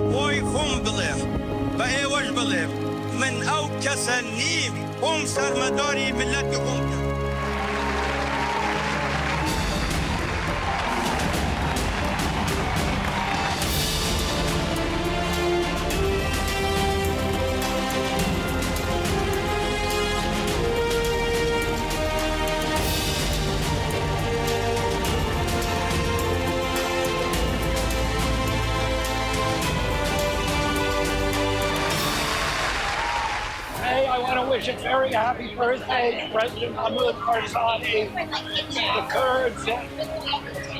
بوي خم بليف بأي وجه بليف من أو كسنيف قم سرمداري ملتي قمت. Wish a very happy birthday, President Barbazani, the Kurds,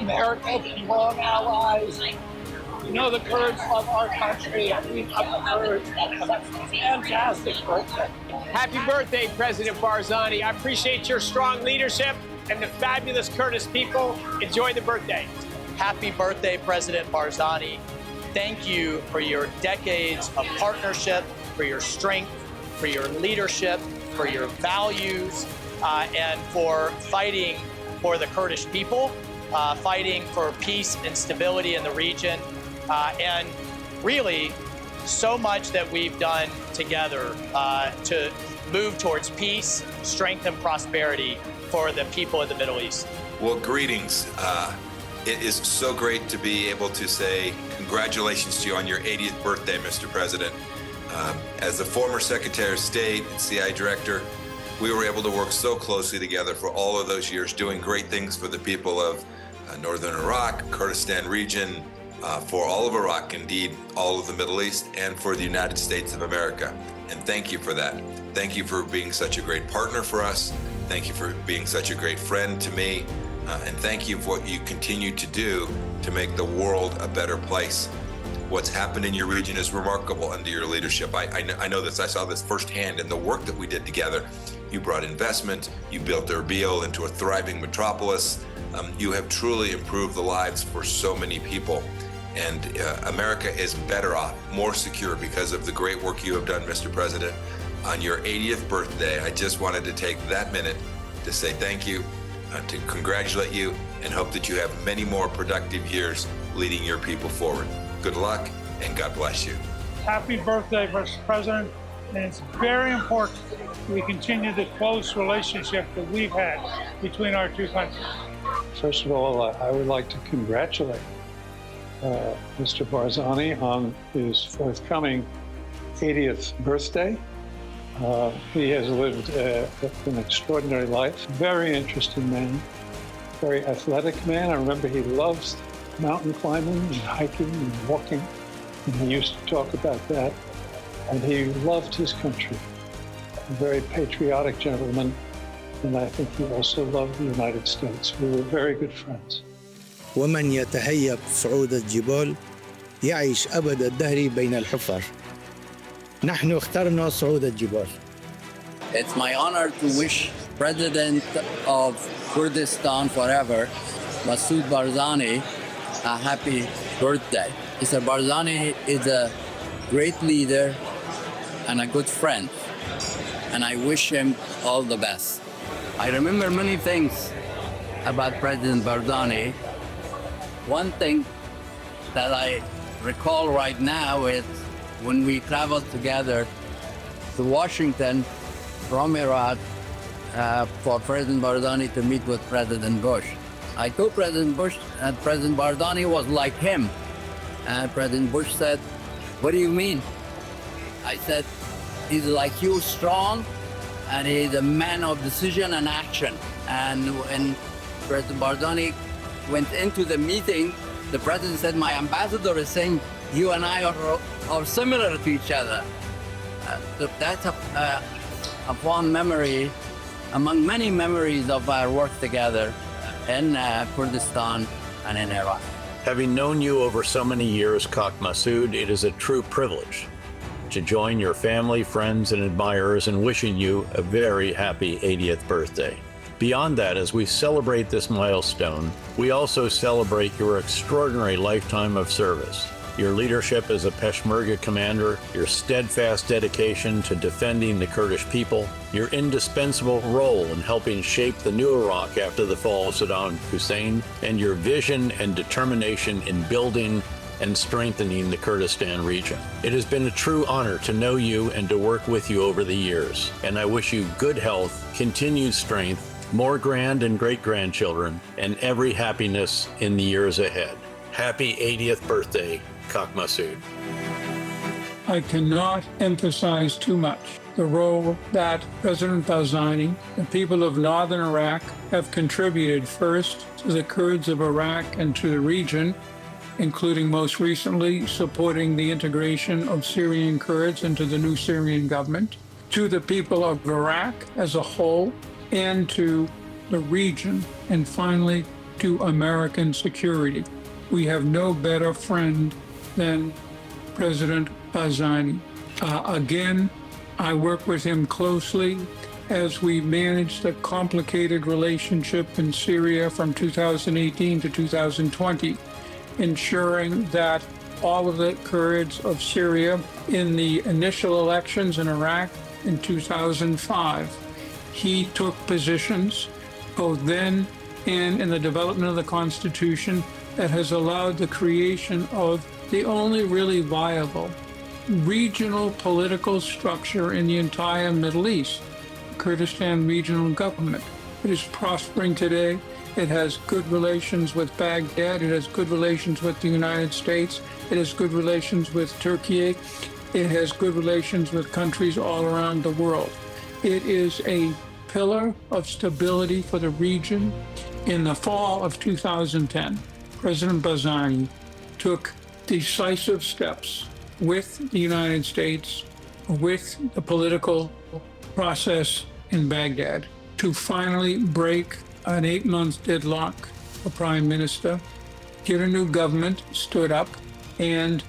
America, long allies. You know the Kurds love our country, and we love the Kurds. Fantastic birthday. Happy birthday, President Barzani. I appreciate your strong leadership and the fabulous Kurdish people. Enjoy the birthday. Happy birthday, President Barzani. Thank you for your decades of partnership, for your strength, for your leadership, for your values, and for fighting for the Kurdish people, fighting for peace and stability in the region, and really so much that we've done together to move towards peace, strength, and prosperity for the people of the Middle East. Well, greetings. It is so great to be able to say congratulations to you on your 80th birthday, Mr. President. As the former Secretary of State and CI Director, we were able to work so closely together for all of those years, doing great things for the people of northern Iraq, Kurdistan region, for all of Iraq, indeed, all of the Middle East, and for the United States of America. And thank you for that. Thank you for being such a great partner for us. Thank you for being such a great friend to me. And thank you for what you continue to do to make the world a better place. What's happened in your region is remarkable under your leadership. I know this. I saw this firsthand in the work that we did together. You brought investment. You built Erbil into a thriving metropolis. You have truly improved the lives for so many people. And America is better off, more secure because of the great work you have done, Mr. President. On your 80th birthday, I just wanted to take that minute to say thank you, to congratulate you, and hope that you have many more productive years leading your people forward. Good luck, and God bless you. Happy birthday, Mr. President. And it's very important we continue the close relationship that we've had between our two countries. First of all, I would like to congratulate Mr. Barzani on his forthcoming 80th birthday. He has lived an extraordinary life. Very interesting man, very athletic man. I remember he loves mountain climbing and hiking and walking, and he used to talk about that. And he loved his country, a very patriotic gentleman, and I think he also loved the United States. We were very good friends. ومن يتهيب صعود الجبال يعيش أبد الدهر بين الحفر. نحن اخترنا صعود الجبال. It's my honor to wish President of Kurdistan forever, Mas'ud Barzani, a happy birthday. Mr. Barzani is a great leader and a good friend, and I wish him all the best. I remember many things about President Barzani. One thing that I recall right now is when we traveled together to Washington from Iraq for President Barzani to meet with President Bush. I told President Bush that President Barzani was like him. And President Bush said, "What do you mean?" I said, "He's like you, strong, and he's a man of decision and action." And when President Barzani went into the meeting, the president said, "My ambassador is saying you and I are similar to each other." That's a fond memory among many memories of our work together in Kurdistan and in Iraq. Having known you over so many years, Kak Mas'ud, it is a true privilege to join your family, friends, and admirers in wishing you a very happy 80th birthday. Beyond that, as we celebrate this milestone, we also celebrate your extraordinary lifetime of service, your leadership as a Peshmerga commander, your steadfast dedication to defending the Kurdish people, your indispensable role in helping shape the new Iraq after the fall of Saddam Hussein, and your vision and determination in building and strengthening the Kurdistan region. It has been a true honor to know you and to work with you over the years, and I wish you good health, continued strength, more grand and great-grandchildren, and every happiness in the years ahead. Happy 80th birthday, Kak Massoud. I cannot emphasize too much the role that President Baarzani, the people of northern Iraq, have contributed first to the Kurds of Iraq and to the region, including most recently supporting the integration of Syrian Kurds into the new Syrian government, to the people of Iraq as a whole, and to the region, and finally to American security. We have no better friend than President Baarzani. Again, I work with him closely as we manage the complicated relationship in Syria from 2018 to 2020, ensuring that all of the Kurds of Syria in the initial elections in Iraq in 2005, he took positions both then and in the development of the Constitution that has allowed the creation of the only really viable regional political structure in the entire Middle East, Kurdistan Regional Government. It is prospering today. It has good relations with Baghdad. It has good relations with the United States. It has good relations with Turkey. It has good relations with countries all around the world. It is a pillar of stability for the region. In the fall of 2010, President Baarzani took decisive steps with the United States, with the political process in Baghdad, to finally break an 8-month deadlock for Prime Minister, get a new government stood up, and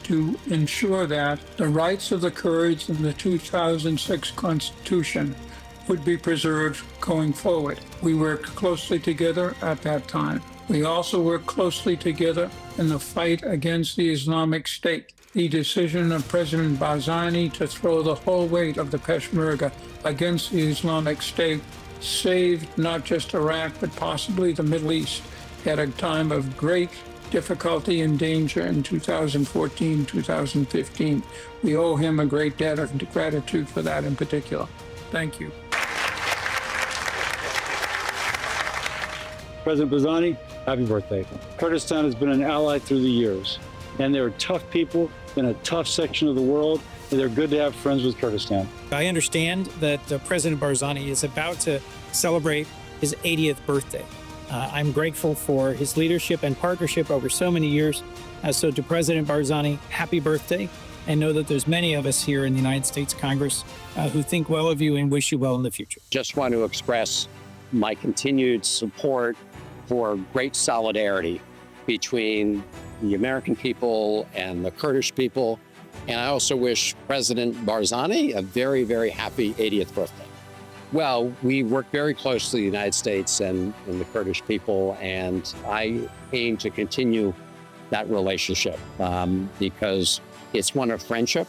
to ensure that the rights of the Kurds in the 2006 Constitution would be preserved going forward. We worked closely together at that time. We also worked closely together in the fight against the Islamic State. The decision of President Baarzani to throw the whole weight of the Peshmerga against the Islamic State saved not just Iraq, but possibly the Middle East at a time of great difficulty and danger in 2014, 2015. We owe him a great debt of gratitude for that in particular. Thank you. President Baarzani, happy birthday. Kurdistan has been an ally through the years, and they're tough people in a tough section of the world, and they're good to have friends with Kurdistan. I understand that President Baarzani is about to celebrate his 80th birthday. I'm grateful for his leadership and partnership over so many years. So to President Baarzani, happy birthday. And know that there's many of us here in the United States Congress who think well of you and wish you well in the future. Just want to express my continued support for great solidarity between the American people and the Kurdish people. And I also wish President Baarzani a very, very happy 80th birthday. Well, we work very closely, the United States and the Kurdish people, and I aim to continue that relationship because it's one of friendship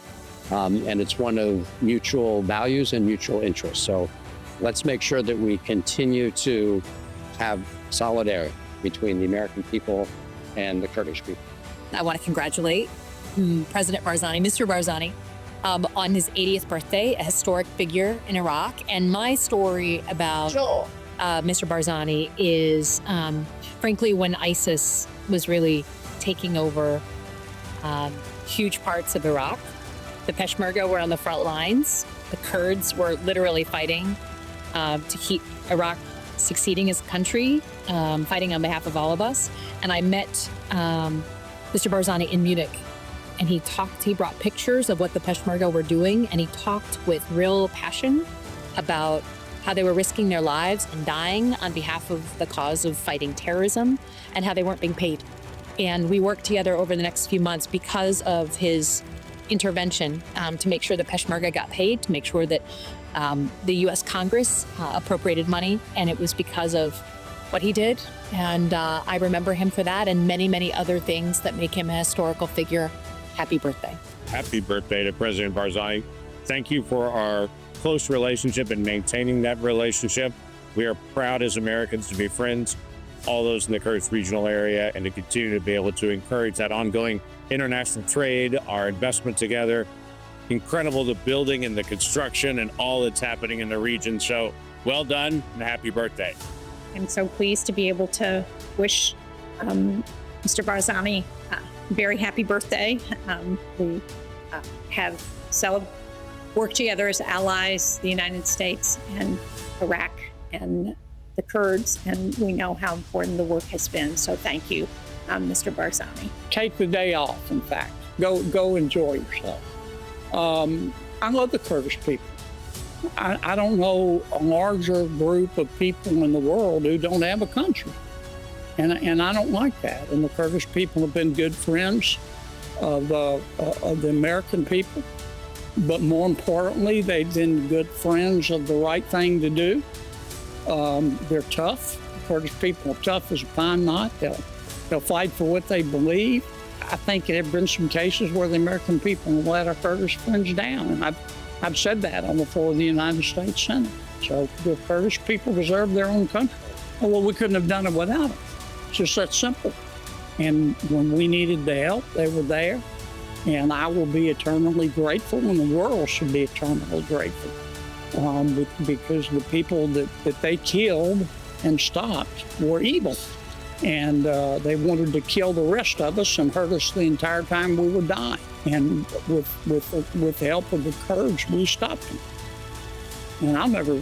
and it's one of mutual values and mutual interests. So let's make sure that we continue to have solidarity between the American people and the Kurdish people. I want to congratulate President Baarzani, Mr. Baarzani, on his 80th birthday, a historic figure in Iraq. And my story about Mr. Baarzani is, frankly, when ISIS was really taking over huge parts of Iraq, the Peshmerga were on the front lines. The Kurds were literally fighting to keep Iraq succeeding as a country, fighting on behalf of all of us. And I met Mr. Baarzani in Munich, and he brought pictures of what the Peshmerga were doing, and he talked with real passion about how they were risking their lives and dying on behalf of the cause of fighting terrorism, and how they weren't being paid. And we worked together over the next few months because of his intervention to make sure the Peshmerga got paid, to make sure that the U.S. Congress appropriated money, and it was because of what he did. And I remember him for that and many, many other things that make him a historical figure. Happy birthday. Happy birthday to President Baarzani. Thank you for our close relationship and maintaining that relationship. We are proud as Americans to be friends. all those in the Kurdish regional area, and to continue to be able to encourage that ongoing international trade, our investment together. Incredible, the building and the construction and all that's happening in the region. So well done and happy birthday. I'm so pleased to be able to wish Mr. Barzani a very happy birthday. We have worked together as allies, the United States and Iraq and the Kurds, and we know how important the work has been. So thank you, Mr. Barzani. Take the day off, in fact. Go enjoy yourself. I love the Kurdish people. I don't know a larger group of people in the world who don't have a country. And I don't like that. And the Kurdish people have been good friends of the American people. But more importantly, they've been good friends of the right thing to do. They're tough. The Kurdish people are tough as a pine knot. They'll fight for what they believe. I think there have been some cases where the American people have let our Kurdish friends down. And I've said that on the floor of the United States Senate. So the Kurdish people deserve their own country. Well, we couldn't have done it without them. It's just that simple. And when we needed the help, they were there. And I will be eternally grateful, and the world should be eternally grateful. Because the people that they killed and stopped were evil. And they wanted to kill the rest of us and hurt us the entire time we would die. And with the help of the Kurds, we stopped them. And I'll never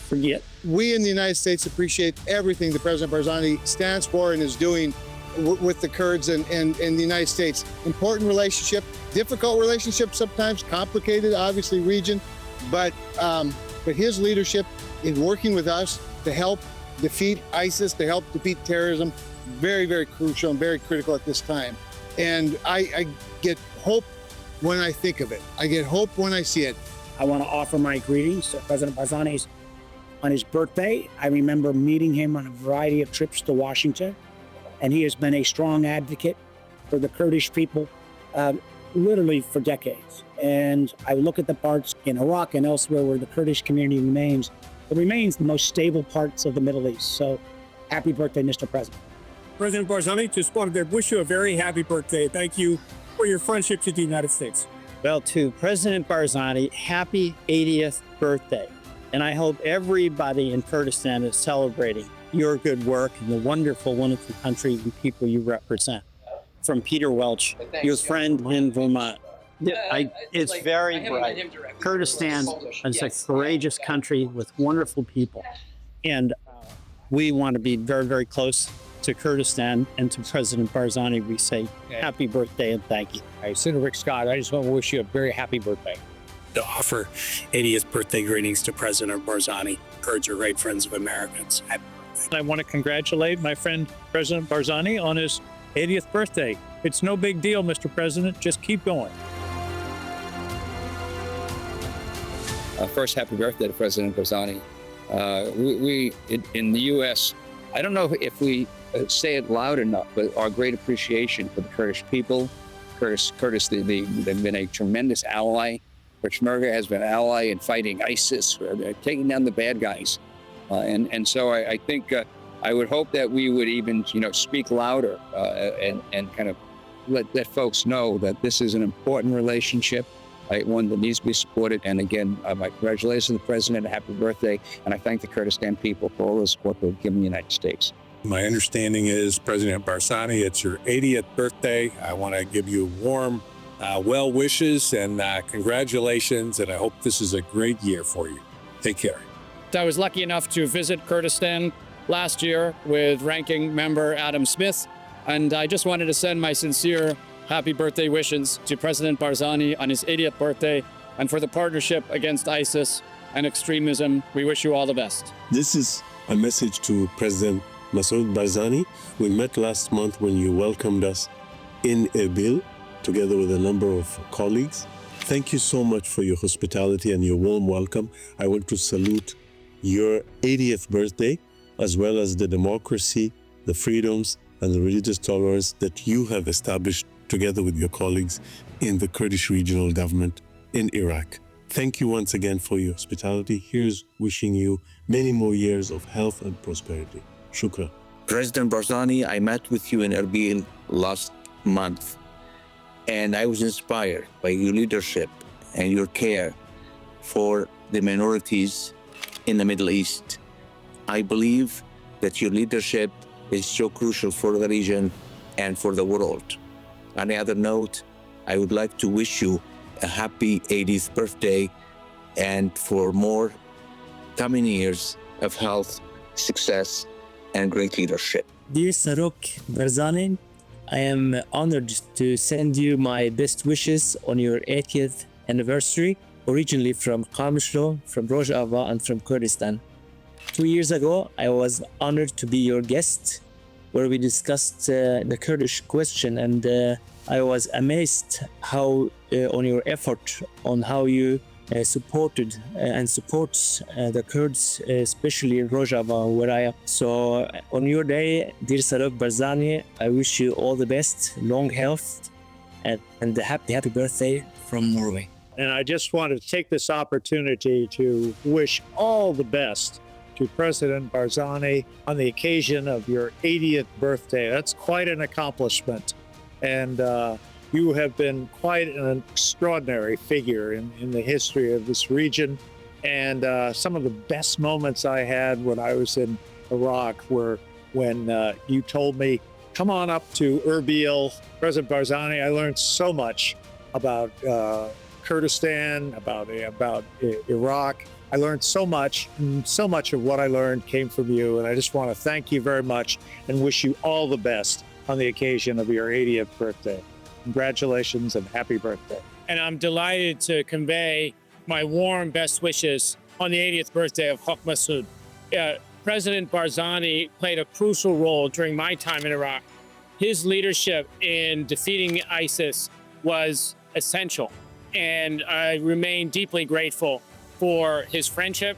forget. We in the United States appreciate everything that President Barzani stands for and is doing with the Kurds and the United States. Important relationship, difficult relationship sometimes, complicated, obviously, region. But his leadership in working with us to help defeat ISIS, to help defeat terrorism, very, very crucial and very critical at this time. And I get hope when I think of it. I get hope when I see it. I want to offer my greetings to President Barzani on his birthday. I remember meeting him on a variety of trips to Washington, and he has been a strong advocate for the Kurdish people literally for decades. And I look at the parts in Iraq and elsewhere where the Kurdish community remains. It remains the most stable parts of the Middle East. So happy birthday, Mr. President. President Barzani, just wanted to wish you a very happy birthday. Thank you for your friendship to the United States. Well, to President Barzani, happy 80th birthday. And I hope everybody in Kurdistan is celebrating your good work and the wonderful, wonderful country and people you represent. From Peter Welch, your friend in Vermont. It's very bright. Kurdistan is a courageous country with wonderful people. And we want to be very, very close to Kurdistan, and to President Barzani, we say happy birthday and thank you. Hey, Senator Rick Scott, I just want to wish you a very happy birthday. To offer 80th birthday greetings to President Barzani. Kurds are great friends of Americans. Happy birthday. I want to congratulate my friend President Barzani on his 80th birthday. It's no big deal, Mr. President. Just keep going. First, happy birthday to President Barzani. We in the U.S., I don't know if we say it loud enough, but our great appreciation for the Kurdish people. Kurdish, they've been a tremendous ally. Peshmerga has been an ally in fighting ISIS, taking down the bad guys. And so I think I would hope that we would even, speak louder and kind of let folks know that this is an important relationship, one that needs to be supported. And again, my congratulations to the President, happy birthday. And I thank the Kurdistan people for all the support they've given the United States. My understanding is, President Barzani, it's your 80th birthday. I want to give you warm well wishes and congratulations, and I hope this is a great year for you. Take care. I was lucky enough to visit Kurdistan last year with Ranking Member Adam Smith, and I just wanted to send my sincere happy birthday wishes to President Barzani on his 80th birthday, and for the partnership against ISIS and extremism, we wish you all the best. This is a message to President Massoud Barzani. We met last month when you welcomed us in Erbil, together with a number of colleagues. Thank you so much for your hospitality and your warm welcome. I want to salute your 80th birthday, as well as the democracy, the freedoms, and the religious tolerance that you have established together with your colleagues in the Kurdish regional government in Iraq. Thank you once again for your hospitality. Here's wishing you many more years of health and prosperity. Shukran. President Barzani, I met with you in Erbil last month, and I was inspired by your leadership and your care for the minorities in the Middle East. I believe that your leadership is so crucial for the region and for the world. On the other note, I would like to wish you a happy 80th birthday and for more coming years of health, success, and great leadership. Dear Sarok Barzani, I am honored to send you my best wishes on your 80th anniversary, originally from Qamishlo, from Rojava, and from Kurdistan. 2 years ago, I was honored to be your guest, where we discussed the Kurdish question, and I was amazed how on your effort on how you supported and supports the Kurds, especially in Rojava, where I am. So on your day, dear Sarok Barzani, I wish you all the best, long health, and a happy birthday from Norway. And I just want to take this opportunity to wish all the best to President Barzani on the occasion of your 80th birthday. That's quite an accomplishment. And you have been quite an extraordinary figure in the history of this region. And some of the best moments I had when I was in Iraq were when you told me, come on up to Erbil. President Barzani, I learned so much about Kurdistan, about Iraq. I learned so much, and so much of what I learned came from you. And I just want to thank you very much and wish you all the best on the occasion of your 80th birthday. Congratulations and happy birthday. And I'm delighted to convey my warm best wishes on the 80th birthday of Haq Massoud. President Barzani played a crucial role during my time in Iraq. His leadership in defeating ISIS was essential, and I remain deeply grateful for his friendship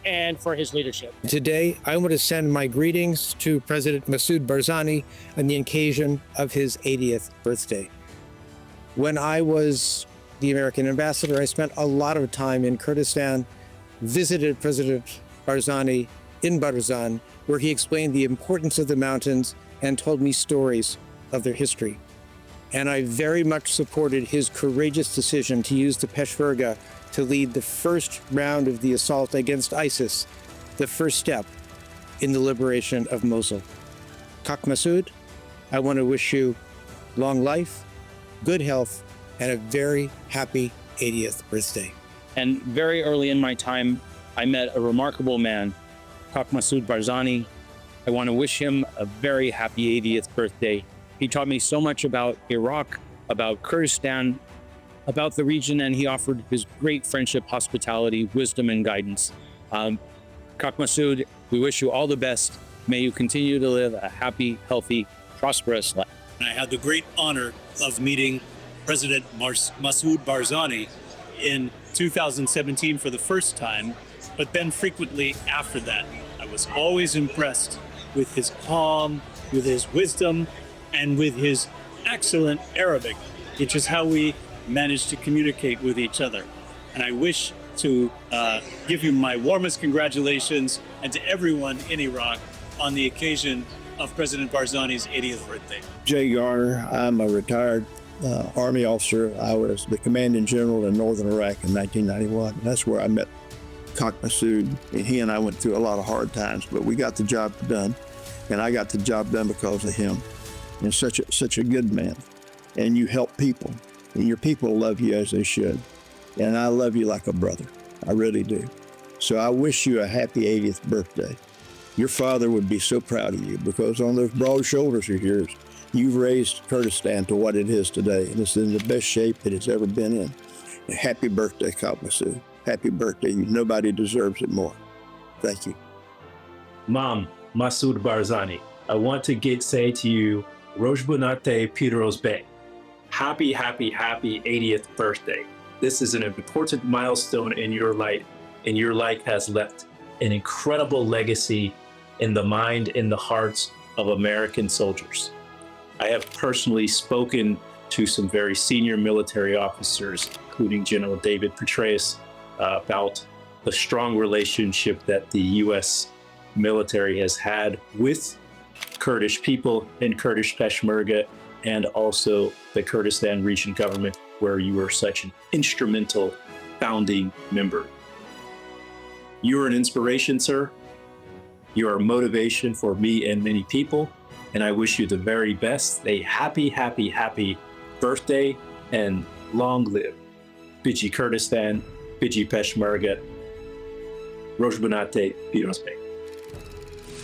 and for his leadership. Today, I want to send my greetings to President Massoud Barzani on the occasion of his 80th birthday. When I was the American ambassador, I spent a lot of time in Kurdistan, visited President Barzani in Barzan, where he explained the importance of the mountains and told me stories of their history. And I very much supported his courageous decision to use the Peshmerga to lead the first round of the assault against ISIS, the first step in the liberation of Mosul. Haq Massoud, I want to wish you long life, good health, and a very happy 80th birthday. And very early in my time, I met a remarkable man, Haq Massoud Barzani. I want to wish him a very happy 80th birthday. He taught me so much about Iraq, about Kurdistan, about the region, and he offered his great friendship, hospitality, wisdom, and guidance. Haq Massoud, we wish you all the best. May you continue to live a happy, healthy, prosperous life. And I had the great honor of meeting President Massoud Barzani in 2017 for the first time, but then frequently after that. I was always impressed with his calm, with his wisdom, and with his excellent Arabic, which is how we managed to communicate with each other. And I wish to give you my warmest congratulations and to everyone in Iraq on the occasion of President Barzani's 80th birthday. Jay Garner, I'm a retired Army officer. I was the commanding general in northern Iraq in 1991. That's where I met Haq Massoud. And he and I went through a lot of hard times, but we got the job done. And I got the job done because of him. And such a good man. And you help people. And your people love you as they should. And I love you like a brother. I really do. So I wish you a happy 80th birthday. Your father would be so proud of you because on those broad shoulders of yours, you've raised Kurdistan to what it is today. And it's in the best shape it has ever been in. And happy birthday, Haq Massoud. Happy birthday. Nobody deserves it more. Thank you. Mom, Massoud Barzani, I want to say to you, Rojbunate Piros Bey. Happy 80th birthday. This is an important milestone in your life, and your life has left an incredible legacy in the mind and the hearts of American soldiers. I have personally spoken to some very senior military officers, including General David Petraeus, about the strong relationship that the U.S. military has had with Kurdish people in Kurdish Peshmerga, and also the Kurdistan region government, where you were such an instrumental founding member. You're an inspiration, sir. You're a motivation for me and many people, and I wish you the very best. A happy, happy, happy birthday, and long live Biji Kurdistan, Biji Peshmerga, Rojbunate, Pirosbe.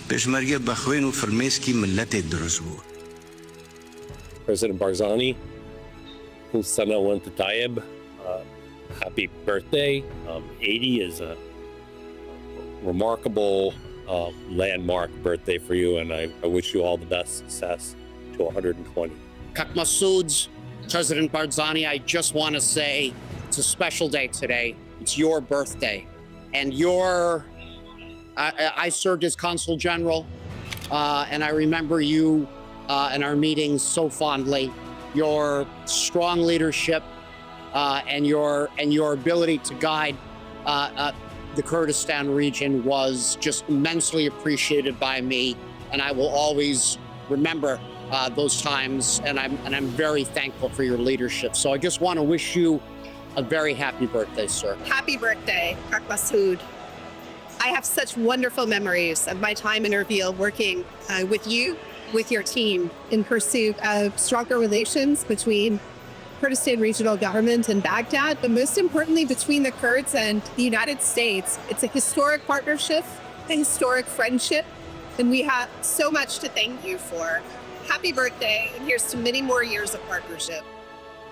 Peshmerga bakhwenu فرميسكي ملت درزبور. President Barzani, kul sana wa anta tayyib. Happy birthday. 80 is a remarkable landmark birthday for you, and I wish you all the best success to 120. Kak Masoud's, President Barzani, I just want to say it's a special day today. It's your birthday. And I served as Consul General, and I remember you in our meetings so fondly. Your strong leadership and your ability to guide the Kurdistan region was just immensely appreciated by me, and I will always remember those times, and I'm very thankful for your leadership. So I just want to wish you a very happy birthday, sir. Happy birthday, Kak Masoud. I have such wonderful memories of my time in Erbil working with you, with your team, in pursuit of stronger relations between Kurdistan regional government and Baghdad, but most importantly between the Kurds and the United States. It's a historic partnership, a historic friendship, and we have so much to thank you for. Happy birthday, and here's to many more years of partnership.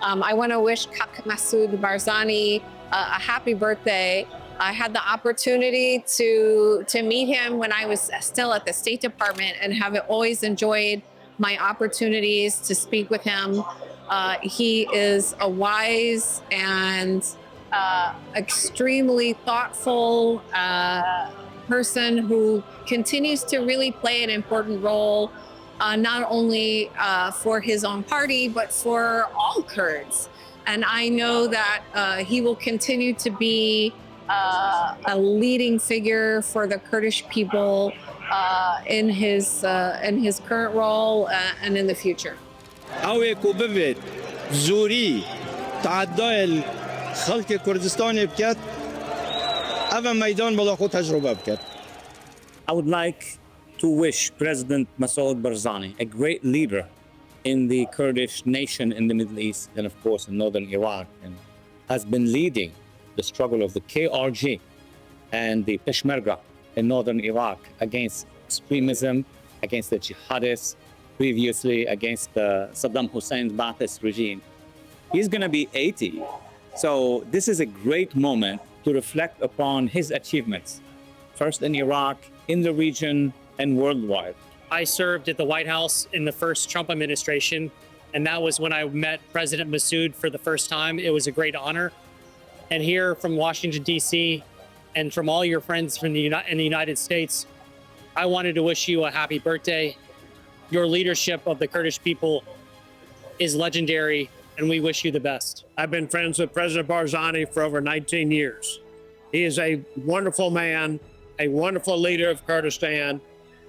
I want to wish Kak Masoud Barzani a happy birthday. I had the opportunity to meet him when I was still at the State Department, and have always enjoyed my opportunities to speak with him. He is a wise and extremely thoughtful person who continues to really play an important role, not only for his own party, but for all Kurds. And I know that he will continue to be a leading figure for the Kurdish people in his current role and in the future. اوه کوبوید زوری تعدای خلق کردستان بکرد اول میدان بالا خود تجربه بکرد. I would like to wish President Masoud Barzani, a great leader in the Kurdish nation in the Middle East and of course in northern Iraq, and has been leading the struggle of the KRG and the Peshmerga in northern Iraq against extremism, against the jihadists, previously against Saddam Hussein's Ba'athist regime. He's going to be 80. So this is a great moment to reflect upon his achievements, first in Iraq, in the region, and worldwide. I served at the White House in the first Trump administration, and that was when I met President Massoud for the first time. It was a great honor. And here from Washington, D.C., and from all your friends in the United States, I wanted to wish you a happy birthday. Your leadership of the Kurdish people is legendary, and we wish you the best. I've been friends with President Barzani for over 19 years. He is a wonderful man, a wonderful leader of Kurdistan,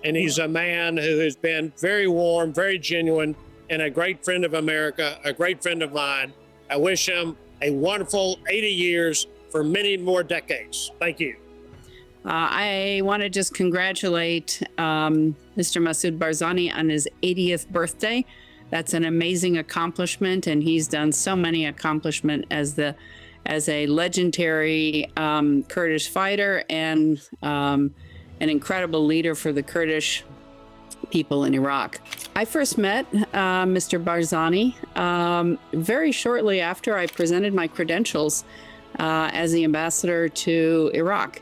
and he's a man who has been very warm, very genuine, and a great friend of America, a great friend of mine. I wish him a wonderful 80 years for many more decades. Thank you. I want to just congratulate Mr. Masoud Barzani on his 80th birthday. That's an amazing accomplishment, and he's done so many accomplishments as a legendary Kurdish fighter and an incredible leader for the Kurdish people in Iraq. I first met Mr. Barzani very shortly after I presented my credentials as the ambassador to Iraq.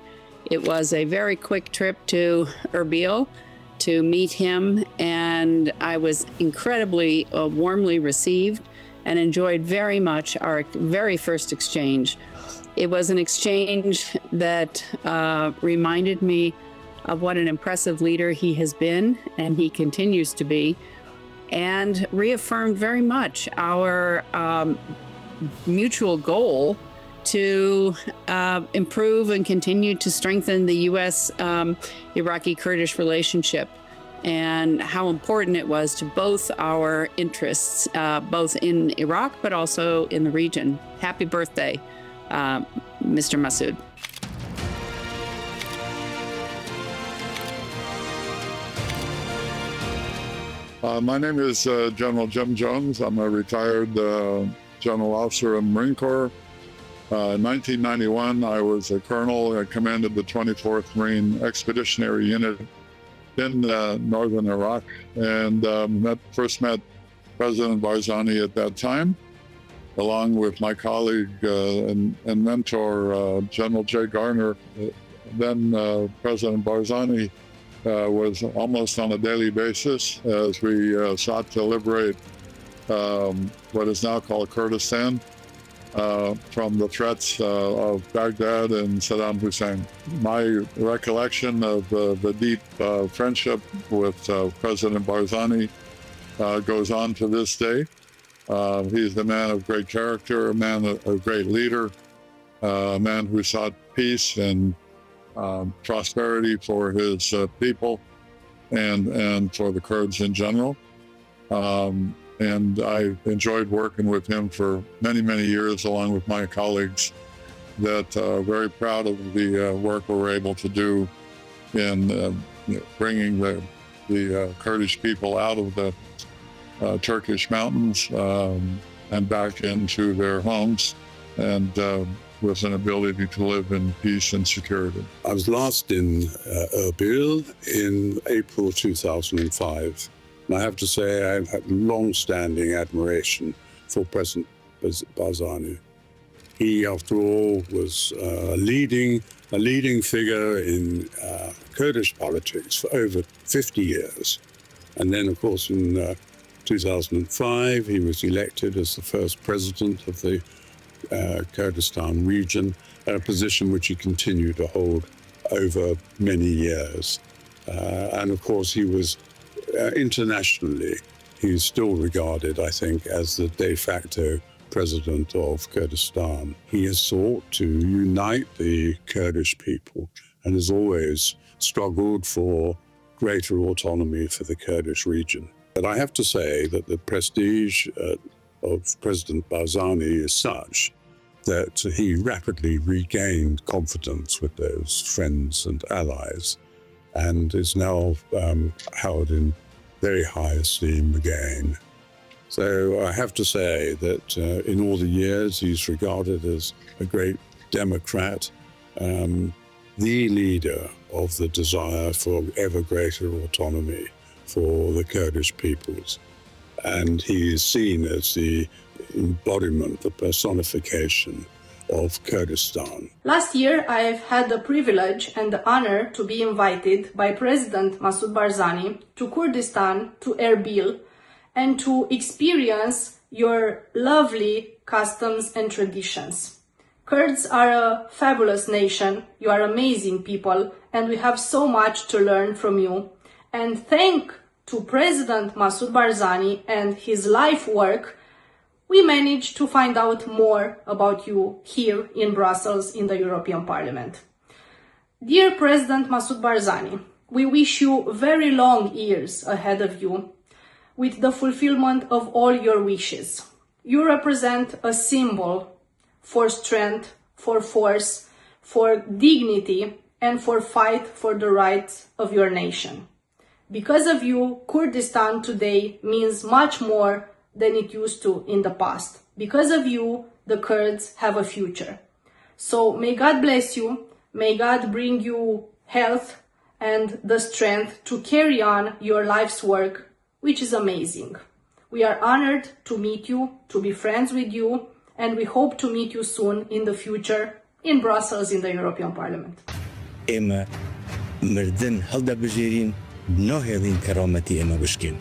It was a very quick trip to Erbil to meet him, and I was incredibly warmly received and enjoyed very much our very first exchange. It was an exchange that reminded me of what an impressive leader he has been, and he continues to be, and reaffirmed very much our mutual goal to improve and continue to strengthen the U.S. Iraqi Kurdish relationship. and how important it was to both our interests, both in Iraq, but also in the region. Happy birthday, Mr. Massoud. My name is General Jim Jones. I'm a retired general officer in the Marine Corps. In 1991, I was a colonel. I commanded the 24th Marine Expeditionary Unit in northern Iraq, and first met President Barzani at that time, along with my colleague and mentor, General Jay Garner. Then President Barzani was almost on a daily basis as we sought to liberate what is now called Kurdistan from the threats of Baghdad and Saddam Hussein. My recollection of the deep friendship with President Barzani goes on to this day. He's a man of great character, a man, a great leader, a man who sought peace and prosperity for his people and for the Kurds in general. And I enjoyed working with him for many, many years, along with my colleagues, that very proud of the work we were able to do in bringing the Kurdish people out of the Turkish mountains and back into their homes, and with an ability to live in peace and security. I was last in Erbil in April 2005. And I have to say I've had long-standing admiration for President Barzani. He, after all, was a leading figure in Kurdish politics for over 50 years. And then, of course, in 2005, he was elected as the first president of the Kurdistan region, a position which he continued to hold over many years. And of course, he was internationally, he's still regarded, I think, as the de facto president of Kurdistan. He has sought to unite the Kurdish people and has always struggled for greater autonomy for the Kurdish region. But I have to say that the prestige of President Barzani is such that he rapidly regained confidence with those friends and allies, and is now held in very high esteem again. So I have to say that in all the years he's regarded as a great Democrat, the leader of the desire for ever greater autonomy for the Kurdish peoples. And he is seen as the embodiment, the personification of Kurdistan. Last year, I've had the privilege and the honor to be invited by President Massoud Barzani to Kurdistan, to Erbil, and to experience your lovely customs and traditions. Kurds are a fabulous nation, you are amazing people, and we have so much to learn from you. And thanks to President Massoud Barzani and his life work, we managed to find out more about you here in Brussels in the European Parliament. Dear President Massoud Barzani, we wish you very long years ahead of you with the fulfillment of all your wishes. You represent a symbol for strength, for force, for dignity, and for fight for the rights of your nation. Because of you, Kurdistan today means much more than it used to in the past. Because of you, the Kurds have a future. So may God bless you, may God bring you health and the strength to carry on your life's work, which is amazing. We are honored to meet you, to be friends with you, and we hope to meet you soon in the future in Brussels in the European Parliament. إما مردن هل دا بجيرين نو هيلين كرامتي إما بشكين